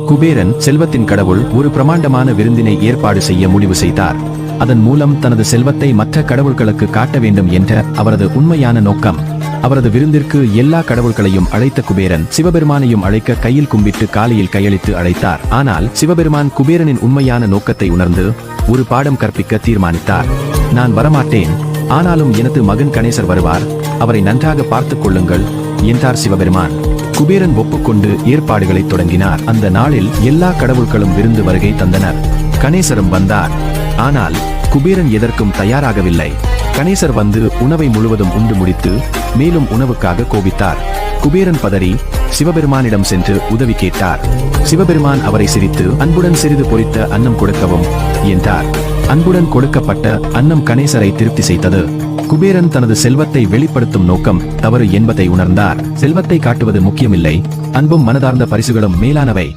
குபேரன் செல்வத்தின் கடவுள் ஒரு பிரமாண்டமான விருந்தினை ஏற்பாடு செய்ய முடிவு செய்தார். அதன் மூலம் தனது செல்வத்தை மற்ற கடவுள்களுக்கு காட்ட வேண்டும் என்ற அவரது உண்மையான நோக்கம். அவரது விருந்திற்கு எல்லா கடவுள்களையும் அழைத்த குபேரன் சிவபெருமானையும் அழைக்க கையில் கும்பிட்டு காலையில் கையளித்து அழைத்தார். ஆனால் சிவபெருமான் குபேரனின் உண்மையான நோக்கத்தை உணர்ந்து ஒரு பாடம் கற்பிக்க தீர்மானித்தார். நான் வரமாட்டேன், ஆனாலும் எனது மகன் கணேசர் வருவார், அவரை நன்றாக பார்த்துக் கொள்ளுங்கள் என்றார் சிவபெருமான். குபேரன் ஒப்புக்கொண்டு ஏற்பாடுகளை தொடங்கினார். அந்த நாளில் எல்லா கடவுள்களும் விருந்து வருகை தந்தனர். கணேசரும் வந்தார். ஆனால் குபேரன் எதற்கும் தயாராகவில்லை. கணேசர் வந்து உணவை முழுவதும் உண்டு முடித்து மேலும் உணவுக்காக கோபித்தார். குபேரன் பதறி சிவபெருமானிடம் சென்று உதவி கேட்டார். சிவபெருமான் அவரை சிரித்து அன்புடன் சிறிது பொரித்த அன்னம் கொடுக்கவும் என்றார். அன்புடன் கொடுக்கப்பட்ட அன்னம் கணேசரை திருப்தி செய்தது. குபேரன் தனது செல்வத்தை வெளிப்படுத்தும் நோக்கம் தவறு என்பதை உணர்ந்தார். செல்வத்தை காட்டுவது முக்கியமில்லை, அன்பும் மனதார்ந்த பரிசுகளும் மேலானவை.